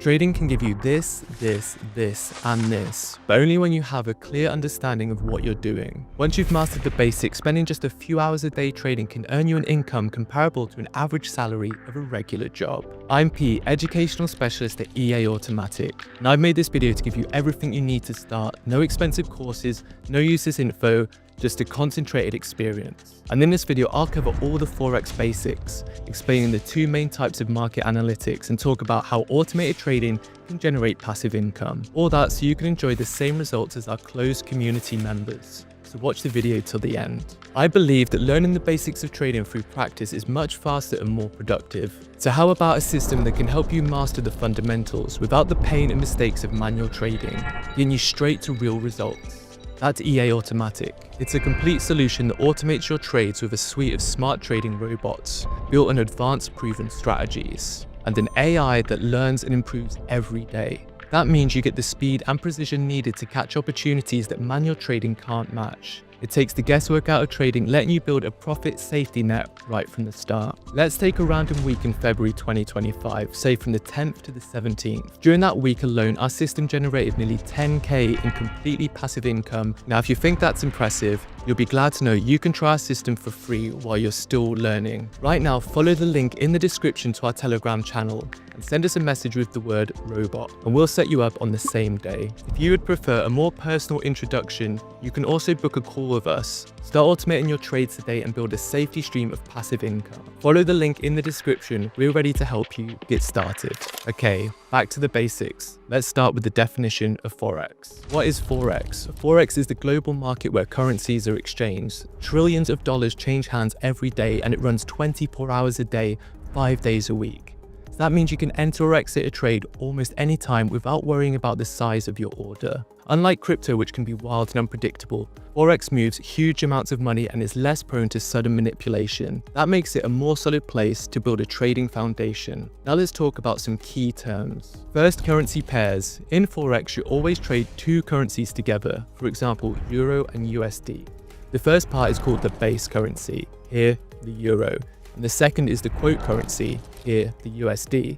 Trading can give you this, and this, but only when you have a clear understanding of what you're doing. Once you've mastered the basics, spending just a few hours a day trading can earn you an income comparable to an average salary of a regular job. I'm Pete, educational specialist at EA Automatic, and I've made this video to give you everything you need to start. No expensive courses, no useless info, just a concentrated experience. And in this video, I'll cover all the Forex basics, explaining the two main types of market analytics and talk about how automated trading can generate passive income. All that so you can enjoy the same results as our closed community members. So watch the video till the end. I believe that learning the basics of trading through practice is much faster and more productive. So how about a system that can help you master the fundamentals without the pain and mistakes of manual trading, getting you straight to real results? That's EA Automatic. It's a complete solution that automates your trades with a suite of smart trading robots built on advanced proven strategies, and an AI that learns and improves every day. That means you get the speed and precision needed to catch opportunities that manual trading can't match. It takes the guesswork out of trading, letting you build a profit safety net right from the start. Let's take a random week in February 2025, say from the 10th to the 17th. During that week alone, our system generated nearly 10K in completely passive income. Now, if you think that's impressive, you'll be glad to know you can try our system for free while you're still learning. Right now, follow the link in the description to our Telegram channel and send us a message with the word robot, and we'll set you up on the same day. If you would prefer a more personal introduction, you can also book a call with us. Start automating your trades today and build a safety stream of passive income. Follow the link in the description. We're ready to help you get started. Okay, back to the basics. Let's start with the definition of Forex. What is Forex? Forex is the global market where currencies are exchanged. Trillions of dollars change hands every day, and it runs 24 hours a day, 5 days a week. That means you can enter or exit a trade almost any time without worrying about the size of your order. Unlike crypto, which can be wild and unpredictable, Forex moves huge amounts of money and is less prone to sudden manipulation. That makes it a more solid place to build a trading foundation. Now let's talk about some key terms. First, currency pairs. In Forex, you always trade two currencies together, for example, Euro and USD. The first part is called the base currency, here the Euro. And the second is the quote currency, here the USD.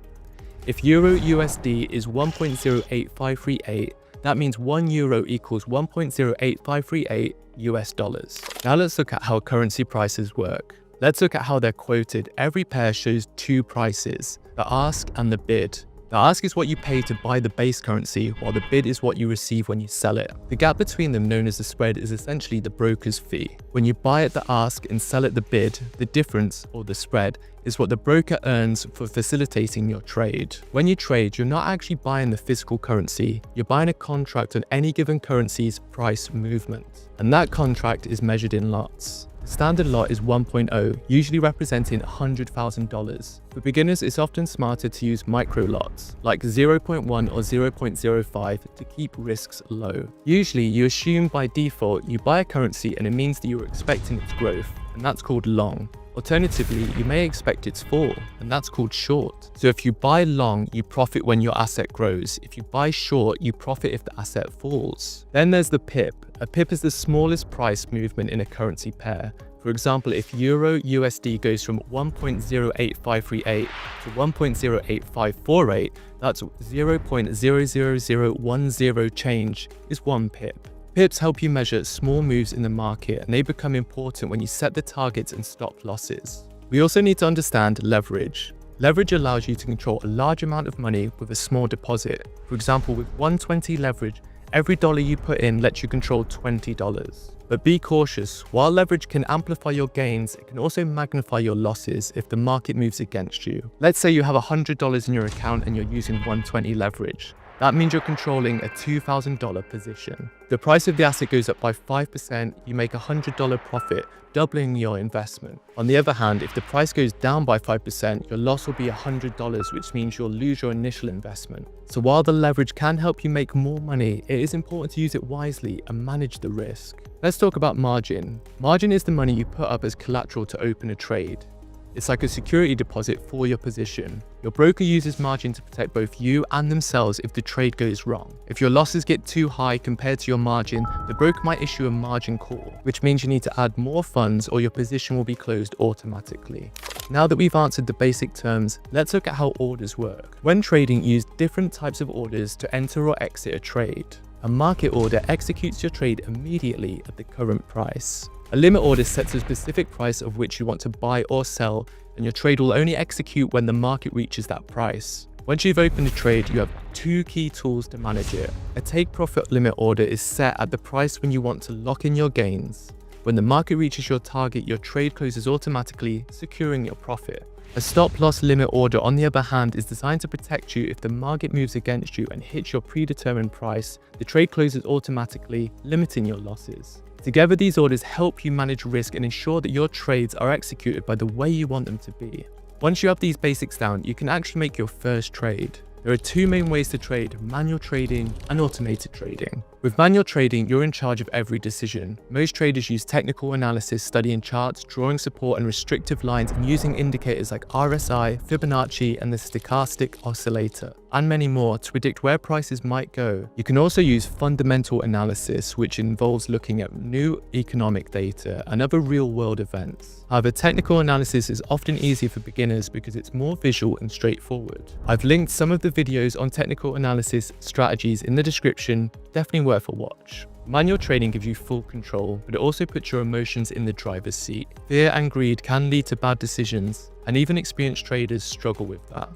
If Euro USD is 1.08538, that means 1 euro equals 1.08538 US dollars. Now let's look at how currency prices work. Let's look at how they're quoted. Every pair shows two prices, the ask and the bid. The ask is what you pay to buy the base currency, while the bid is what you receive when you sell it. The gap between them, known as the spread, is essentially the broker's fee. When you buy at the ask and sell at the bid, the difference, or the spread, is what the broker earns for facilitating your trade. When you trade, you're not actually buying the physical currency, you're buying a contract on any given currency's price movement. And that contract is measured in lots. The standard lot is 1.0, usually representing $100,000. For beginners, it's often smarter to use micro lots, like 0.1 or 0.05 to keep risks low. Usually, you assume by default you buy a currency and it means that you're expecting its growth, and that's called long. Alternatively, you may expect its fall, and that's called short. So if you buy long, you profit when your asset grows. If you buy short, you profit if the asset falls. Then there's the pip. A pip is the smallest price movement in a currency pair. For example, if Euro USD goes from 1.08538 to 1.08548, that's 0.00010 change is 1 pip. Pips help you measure small moves in the market, and they become important when you set the targets and stop losses. We also need to understand leverage. Leverage allows you to control a large amount of money with a small deposit. For example, with 120 leverage, every dollar you put in lets you control $20. But be cautious. While leverage can amplify your gains, it can also magnify your losses if the market moves against you. Let's say you have $100 in your account and you're using 120 leverage. That means you're controlling a $2,000 position. The price of the asset goes up by 5%, you make a $100 profit, doubling your investment. On the other hand, if the price goes down by 5%, your loss will be $100, which means you'll lose your initial investment. So while the leverage can help you make more money, it is important to use it wisely and manage the risk. Let's talk about margin. Margin is the money you put up as collateral to open a trade. It's like a security deposit for your position. Your broker uses margin to protect both you and themselves if the trade goes wrong. If your losses get too high compared to your margin, the broker might issue a margin call, which means you need to add more funds or your position will be closed automatically. Now that we've answered the basic terms, let's look at how orders work. When trading, use different types of orders to enter or exit a trade. A market order executes your trade immediately at the current price. A limit order sets a specific price of which you want to buy or sell, and your trade will only execute when the market reaches that price. Once you've opened a trade, you have two key tools to manage it. A take profit limit order is set at the price when you want to lock in your gains. When the market reaches your target, your trade closes automatically, securing your profit. A stop loss limit order, on the other hand, is designed to protect you if the market moves against you and hits your predetermined price. The trade closes automatically, limiting your losses. Together, these orders help you manage risk and ensure that your trades are executed by the way you want them to be. Once you have these basics down, you can actually make your first trade. There are two main ways to trade: manual trading and automated trading. With manual trading, you're in charge of every decision. Most traders use technical analysis, studying charts, drawing support and restrictive lines, and using indicators like RSI, Fibonacci, and the stochastic oscillator, and many more to predict where prices might go. You can also use fundamental analysis, which involves looking at new economic data and other real-world events. However, technical analysis is often easier for beginners because it's more visual and straightforward. I've linked some of the videos on technical analysis strategies in the description, definitely worth a watch. Manual trading gives you full control, but it also puts your emotions in the driver's seat. Fear and greed can lead to bad decisions, and even experienced traders struggle with that.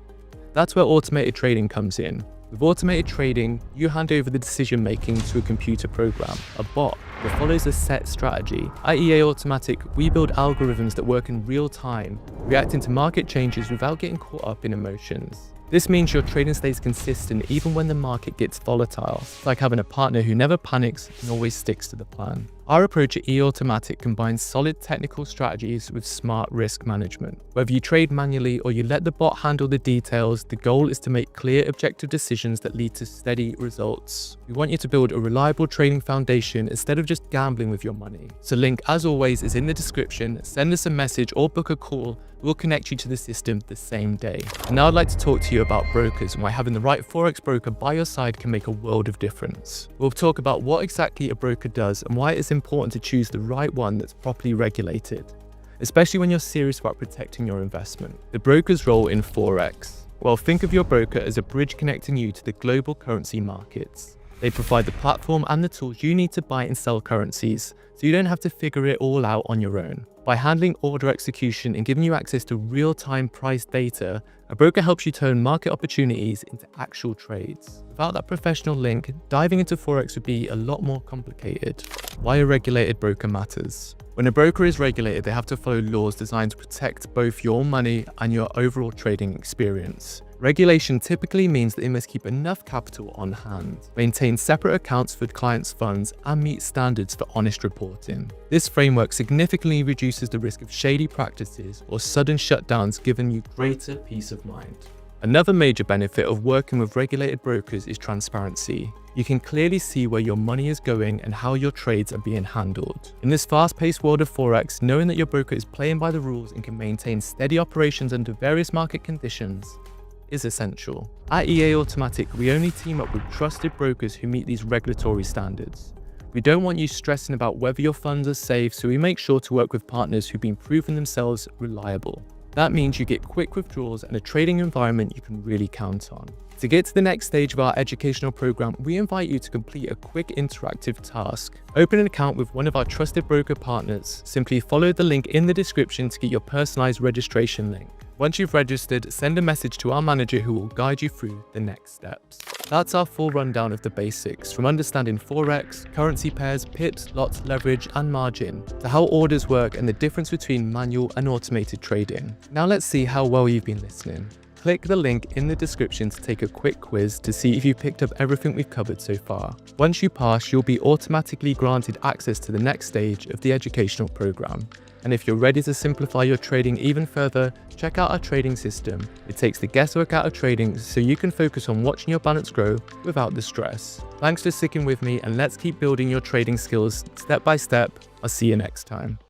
That's where automated trading comes in. With automated trading, you hand over the decision making to a computer program, a bot, that follows a set strategy. At EA Automatic, we build algorithms that work in real time, reacting to market changes without getting caught up in emotions. This means your trading stays consistent even when the market gets volatile. It's like having a partner who never panics and always sticks to the plan. Our approach at EA Automatic combines solid technical strategies with smart risk management. Whether you trade manually or you let the bot handle the details, the goal is to make clear, objective decisions that lead to steady results. We want you to build a reliable trading foundation instead of just gambling with your money. So link, as always, is in the description. Send us a message or book a call. We'll connect you to the system the same day. And now I'd like to talk to you about brokers and why having the right Forex broker by your side can make a world of difference. We'll talk about what exactly a broker does and why it's important to choose the right one that's properly regulated, especially when you're serious about protecting your investment. The broker's role in Forex. Well, think of your broker as a bridge connecting you to the global currency markets. They provide the platform and the tools you need to buy and sell currencies, so you don't have to figure it all out on your own. By handling order execution and giving you access to real-time price data, a broker helps you turn market opportunities into actual trades. Without that professional link, diving into Forex would be a lot more complicated. Why a regulated broker matters. When a broker is regulated, they have to follow laws designed to protect both your money and your overall trading experience. Regulation typically means that they must keep enough capital on hand, maintain separate accounts for clients' funds, and meet standards for honest reporting. This framework significantly reduces the risk of shady practices or sudden shutdowns, giving you greater peace of mind. Another major benefit of working with regulated brokers is transparency. You can clearly see where your money is going and how your trades are being handled. In this fast-paced world of Forex, knowing that your broker is playing by the rules and can maintain steady operations under various market conditions is essential. At EA Automatic, we only team up with trusted brokers who meet these regulatory standards. We don't want you stressing about whether your funds are safe, so we make sure to work with partners who've been proven themselves reliable. That means you get quick withdrawals and a trading environment you can really count on. To get to the next stage of our educational program, we invite you to complete a quick interactive task. Open an account with one of our trusted broker partners. Simply follow the link in the description to get your personalized registration link. Once you've registered, send a message to our manager who will guide you through the next steps. That's our full rundown of the basics, from understanding Forex, currency pairs, pips, lots, leverage, and margin, to how orders work and the difference between manual and automated trading. Now let's see how well you've been listening. Click the link in the description to take a quick quiz to see if you picked up everything we've covered so far. Once you pass, you'll be automatically granted access to the next stage of the educational program. And if you're ready to simplify your trading even further, check out our trading system. It takes the guesswork out of trading so you can focus on watching your balance grow without the stress. Thanks for sticking with me, and let's keep building your trading skills step by step. I'll see you next time.